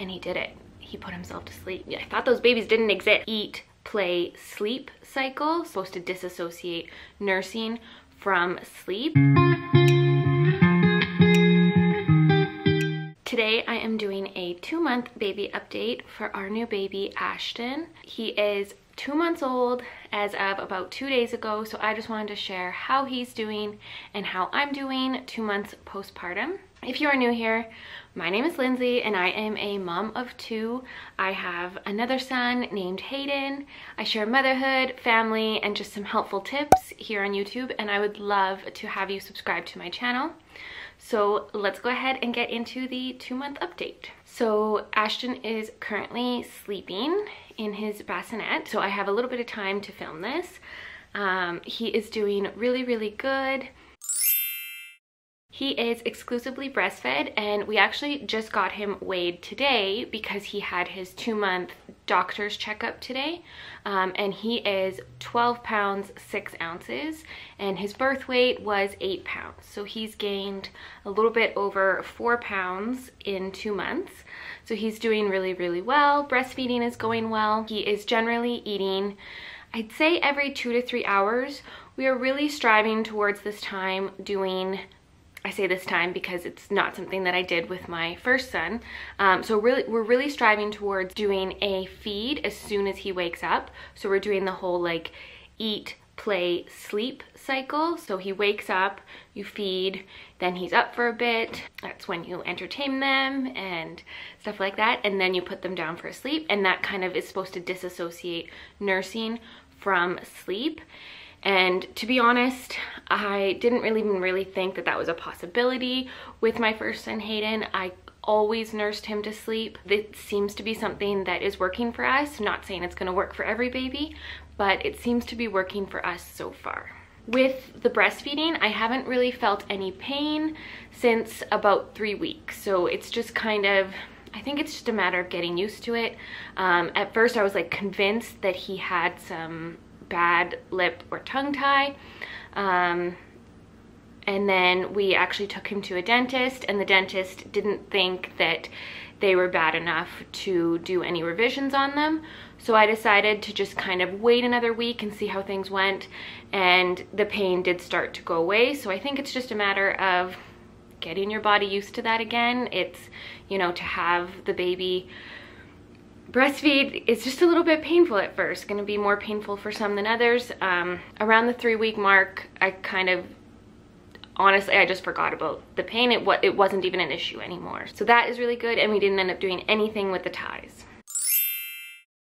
and he did it. He put himself to sleep. Yeah, I thought those babies didn't exist. Eat, play, sleep cycle, supposed to disassociate nursing from sleep. Today I am doing a 2-month baby update for our new baby, Ashton. He is 2 months old as of about 2 days ago, so I just wanted to share how he's doing and how I'm doing 2 months postpartum. If you are new here, my name is Lindsey and I am a mom of 2. I have another son named Hayden. I share motherhood, family, and just some helpful tips here on YouTube, and I would love to have you subscribe to my channel. So let's go ahead and get into the 2-month update. So Ashton is currently sleeping in his bassinet, so I have a little bit of time to film this. He is doing really good. He is exclusively breastfed, and we actually just got him weighed today because he had his 2-month doctor's checkup today, and he is 12 pounds 6 ounces, and his birth weight was 8 pounds. So he's gained a little bit over 4 pounds in 2 months. So he's doing really well. Breastfeeding is going well. He is generally eating, I'd say, every 2 to 3 hours. We are really striving towards this time doing, I say this time because it's not something that I did with my first son. So we're really striving towards doing a feed as soon as he wakes up. So we're doing the whole like eat, play, sleep cycle. So he wakes up, you feed, then he's up for a bit. That's when you entertain them and stuff like that. And then you put them down for a sleep. And that kind of is supposed to disassociate nursing from sleep. And to be honest, I didn't even really think that that was a possibility with my first son, Hayden. I always nursed him to sleep. It seems to be something that is working for us. I'm not saying it's going to work for every baby, but it seems to be working for us so far. With the breastfeeding, I haven't really felt any pain since about 3 weeks. So it's just kind of, I think it's just a matter of getting used to it. At first I was like convinced that he had some bad lip or tongue tie, and then we actually took him to a dentist, and the dentist didn't think that they were bad enough to do any revisions on them. So I decided to just kind of wait another week and see how things went, and the pain did start to go away. So I think it's just a matter of getting your body used to that again. It's, you know, to have the baby breastfeed is just a little bit painful at first. Going to be more painful for some than others. Around the 3-week mark, I kind of, honestly, I just forgot about the pain. It wasn't even an issue anymore. So that is really good, and we didn't end up doing anything with the ties.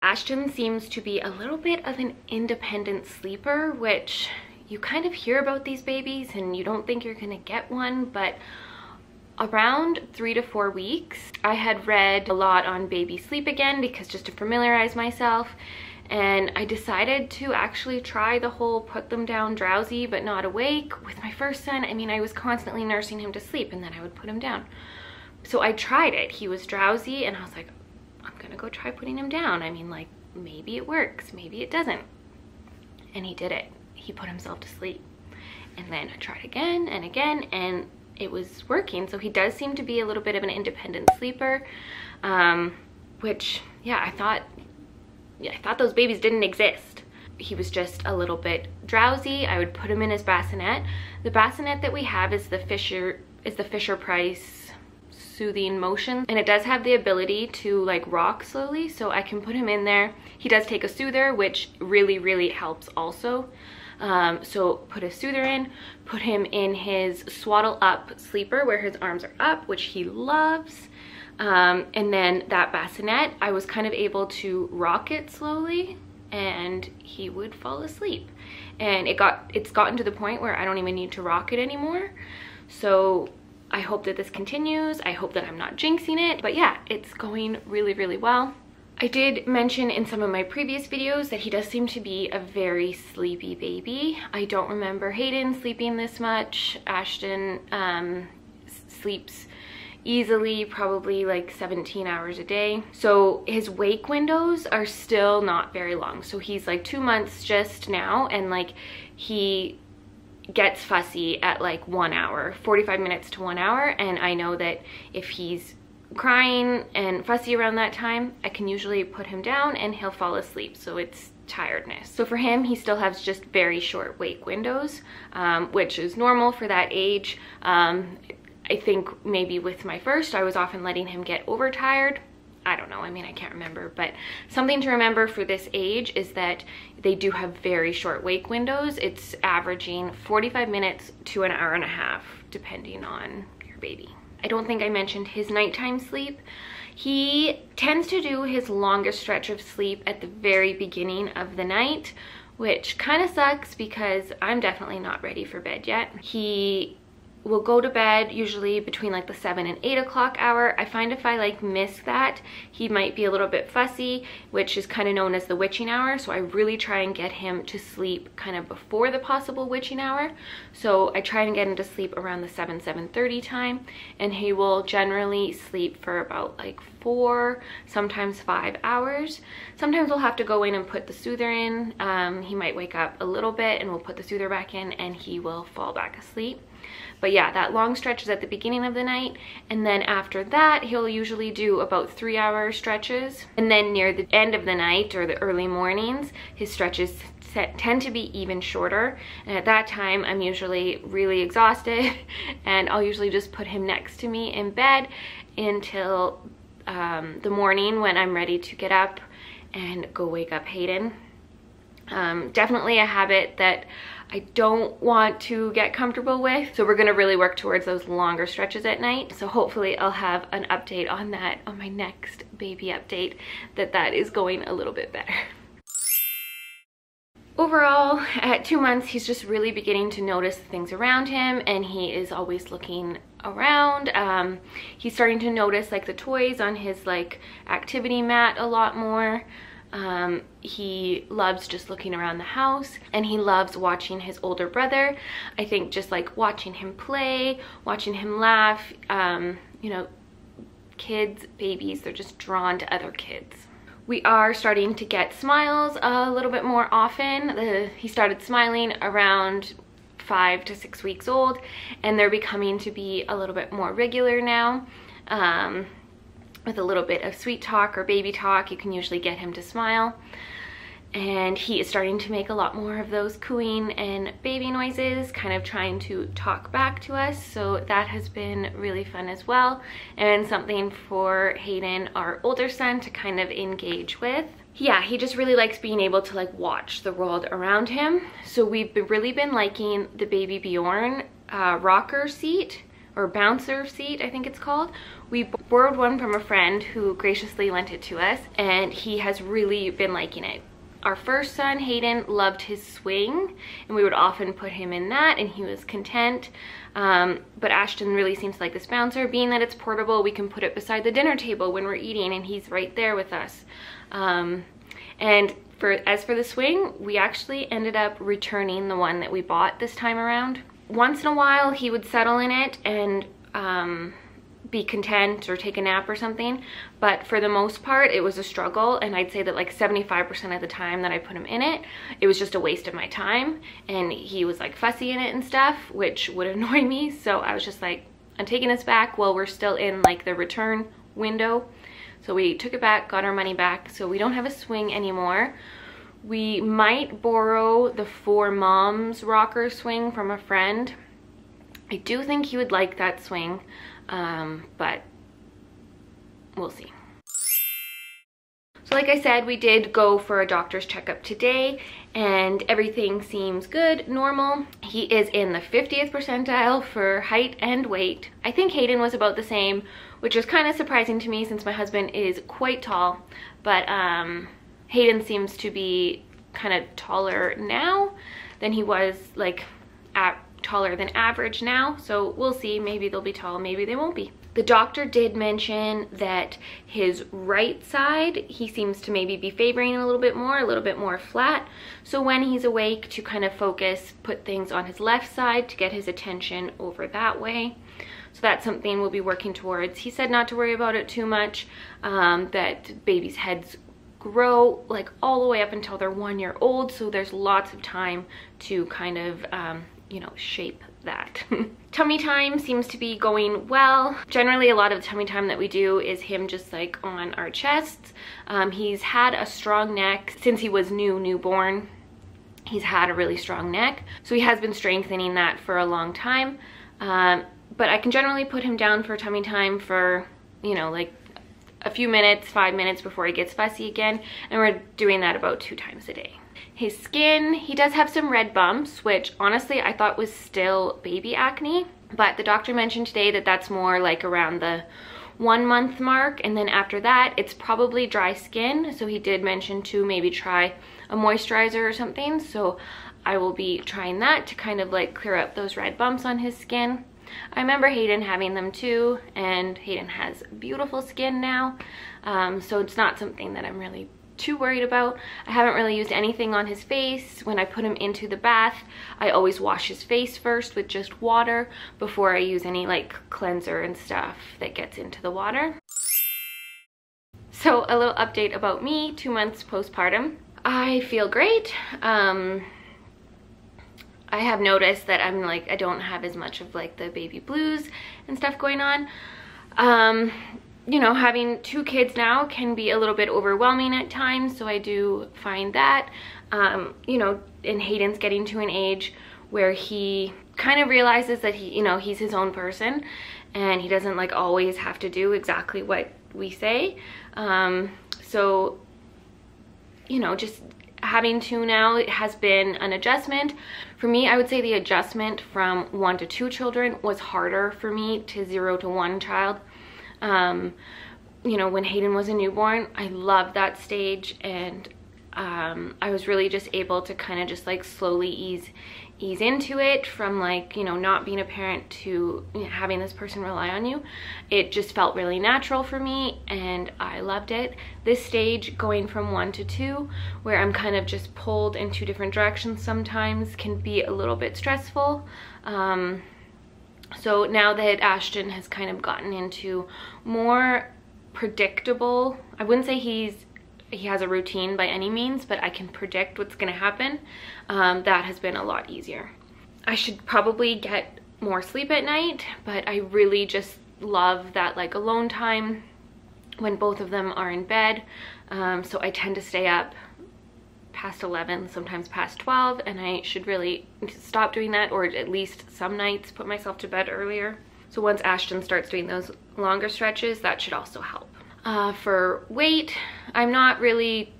Ashton seems to be a little bit of an independent sleeper, which you kind of hear about these babies and you don't think you're gonna get one, but around 3 to 4 weeks, I had read a lot on baby sleep again, because just to familiarize myself, and I decided to actually try the whole put them down drowsy but not awake. With my first son, I mean, I was constantly nursing him to sleep and then I would put him down. So I tried it. He was drowsy and I was like, I'm gonna go try putting him down. I mean, like, maybe it works, maybe it doesn't. And he did it. He put himself to sleep. And then I tried again and again, and it was working. So he does seem to be a little bit of an independent sleeper, which, yeah, I thought those babies didn't exist. He was just a little bit drowsy. I would put him in his bassinet. The bassinet that we have is the Fisher Price soothing motion, and it does have the ability to like rock slowly, so I can put him in there. He does take a soother, which really helps also. So put a soother in, put him in his swaddle up sleeper where his arms are up, which he loves. And then that bassinet, I was kind of able to rock it slowly and he would fall asleep. And it's gotten to the point where I don't even need to rock it anymore. So I hope that this continues. I hope that I'm not jinxing it, but yeah, it's going really well. I did mention in some of my previous videos that he does seem to be a very sleepy baby. I don't remember Hayden sleeping this much. Ashton sleeps easily, probably like 17 hours a day. So his wake windows are still not very long. So he's like 2 months just now, and like he gets fussy at like 1 hour, 45 minutes to 1 hour. And I know that if he's crying and fussy around that time, I can usually put him down and he'll fall asleep. So it's tiredness. So for him, he still has just very short wake windows, which is normal for that age. I think maybe with my first, I was often letting him get overtired. I don't know, I mean, I can't remember, but something to remember for this age is that they do have very short wake windows. It's averaging 45 minutes to an hour and a half, depending on your baby. I don't think I mentioned his nighttime sleep. He tends to do his longest stretch of sleep at the very beginning of the night, which kind of sucks because I'm definitely not ready for bed yet. He will go to bed usually between like the 7 and 8 o'clock hour. I find if I like miss that, he might be a little bit fussy, which is kind of known as the witching hour. So I really try and get him to sleep kind of before the possible witching hour. So I try and get him to sleep around the 7:30 time, and he will generally sleep for about like 4, sometimes 5 hours. Sometimes we'll have to go in and put the soother in. He might wake up a little bit and we'll put the soother back in and he will fall back asleep. But yeah, that long stretch is at the beginning of the night, and then after that he'll usually do about 3-hour stretches, and then near the end of the night or the early mornings his stretches tend to be even shorter, and at that time I'm usually really exhausted and I'll usually just put him next to me in bed until the morning when I'm ready to get up and go wake up Hayden. Definitely a habit that I don't want to get comfortable with, so we're going to really work towards those longer stretches at night. So hopefully I'll have an update on that on my next baby update, that is going a little bit better. Overall, at 2 months, he's just really beginning to notice the things around him, and he is always looking around. He's starting to notice like the toys on his like activity mat a lot more. He loves just looking around the house, and he loves watching his older brother. I think just like watching him play, watching him laugh. You know, kids, babies, they're just drawn to other kids. We are starting to get smiles a little bit more often. He started smiling around 5 to 6 weeks old, and they're becoming to be a little bit more regular now. With a little bit of sweet talk or baby talk, you can usually get him to smile. And he is starting to make a lot more of those cooing and baby noises, kind of trying to talk back to us. So that has been really fun as well, and something for Hayden, our older son, to kind of engage with. Yeah, he just really likes being able to like watch the world around him. So we've really been liking the Baby Bjorn rocker seat, or bouncer seat, I think it's called. We borrowed one from a friend who graciously lent it to us, and he has really been liking it. Our first son, Hayden, loved his swing, and we would often put him in that, and he was content. But Ashton really seems to like this bouncer. Being that it's portable, we can put it beside the dinner table when we're eating, and he's right there with us. And as for the swing, we actually ended up returning the one that we bought this time around. Once in a while, he would settle in it and be content or take a nap or something, but for the most part it was a struggle, and I'd say that like 75% of the time that I put him in it, it was just a waste of my time, and he was like fussy in it and stuff, which would annoy me. So I was just like, I'm taking this back while we're still in like the return window. So we took it back, got our money back, so we don't have a swing anymore. We might borrow the 4 Moms rocker swing from a friend. I do think he would like that swing, but we'll see. So like I said, we did go for a doctor's checkup today, and everything seems good, normal. He is in the 50th percentile for height and weight. I think Hayden was about the same, which is kind of surprising to me since my husband is quite tall, but Hayden seems to be kind of taller now than he was, like taller than average now. So we'll see, maybe they'll be tall, maybe they won't be. The doctor did mention that his right side, he seems to maybe be favoring a little bit more flat. So when he's awake, to kind of focus, put things on his left side to get his attention over that way. So that's something we'll be working towards. He said not to worry about it too much, that babies' heads grow like all the way up until they're 1 year old, so there's lots of time to kind of you know, shape that. Tummy time seems to be going well. Generally, a lot of the tummy time that we do is him just like on our chests. He's had a strong neck since he was newborn. He's had a really strong neck, so he has been strengthening that for a long time. But I can generally put him down for tummy time for, you know, like a few minutes, 5 minutes before he gets fussy again, and we're doing that about 2 times a day. His skin, he does have some red bumps, which honestly I thought was still baby acne, but the doctor mentioned today that that's more like around the 1 month mark, and then after that it's probably dry skin. So he did mention to maybe try a moisturizer or something, so I will be trying that to kind of like clear up those red bumps on his skin. I remember Hayden having them too, and Hayden has beautiful skin now, so it's not something that I'm really too worried about. I haven't really used anything on his face. When I put him into the bath, I always wash his face first with just water before I use any like cleanser and stuff that gets into the water. So a little update about me 2 months postpartum. I feel great. I have noticed that I'm like, I don't have as much of like the baby blues and stuff going on. You know, having 2 kids now can be a little bit overwhelming at times, so I do find that. You know, and Hayden's getting to an age where he kind of realizes that he, you know, he's his own person and he doesn't like always have to do exactly what we say. So, you know, just having 2 now, it has been an adjustment. For me, I would say the adjustment from 1 to 2 children was harder for me to 0 to 1 child. You know, when Hayden was a newborn, I loved that stage, and I was really just able to kind of just like slowly ease into it from like, you know, not being a parent to, you know, having this person rely on you. It just felt really natural for me and I loved it. This stage going from 1 to 2, where I'm kind of just pulled in 2 different directions sometimes, can be a little bit stressful. So now that Ashton has kind of gotten into more predictable, I wouldn't say he has a routine by any means, but I can predict what's gonna happen. That has been a lot easier. I should probably get more sleep at night, but I really just love that like alone time when both of them are in bed. So I tend to stay up past 11, sometimes past 12, and I should really stop doing that, or at least some nights put myself to bed earlier. So once Ashton starts doing those longer stretches, that should also help. For weight, I'm not really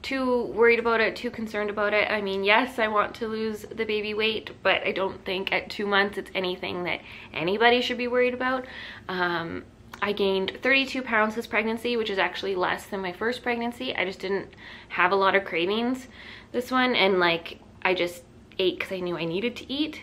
too worried about it, too concerned about it. I mean, yes, I want to lose the baby weight, but I don't think at 2 months it's anything that anybody should be worried about. I gained 32 pounds this pregnancy, which is actually less than my first pregnancy. I just didn't have a lot of cravings this one, and like I just ate because I knew I needed to eat.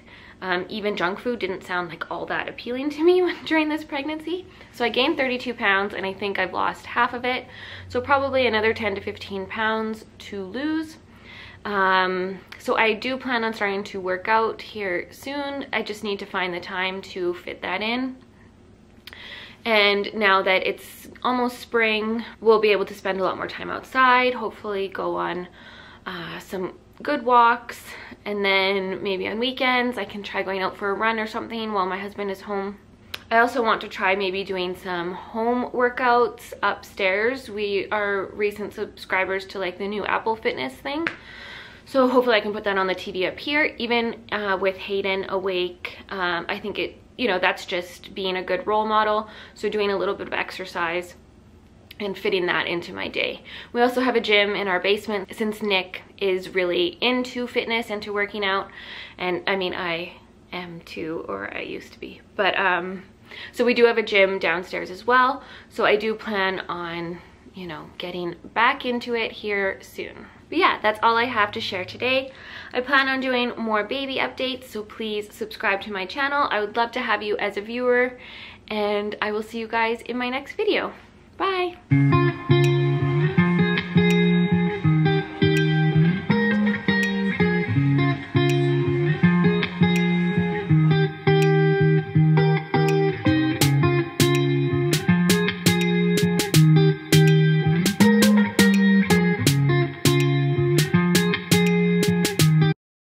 Even junk food didn't sound like all that appealing to me during this pregnancy. So I gained 32 pounds and I think I've lost half of it. So probably another 10 to 15 pounds to lose. So I do plan on starting to work out here soon. I just need to find the time to fit that in. And now that it's almost spring, we'll be able to spend a lot more time outside, hopefully go on some good walks, and then maybe on weekends I can try going out for a run or something while my husband is home. I also want to try maybe doing some home workouts upstairs. We are recent subscribers to like the new Apple Fitness thing, so hopefully I can put that on the TV up here. Even with Hayden awake, I think it, you know, that's just being a good role model. So doing a little bit of exercise and fitting that into my day. We also have a gym in our basement since Nick is really into fitness and to working out, and I mean I am too, or I used to be, but so we do have a gym downstairs as well. So I do plan on, you know, getting back into it here soon. But yeah, that's all I have to share today. I plan on doing more baby updates, so please subscribe to my channel. I would love to have you as a viewer, and I will see you guys in my next video. Bye!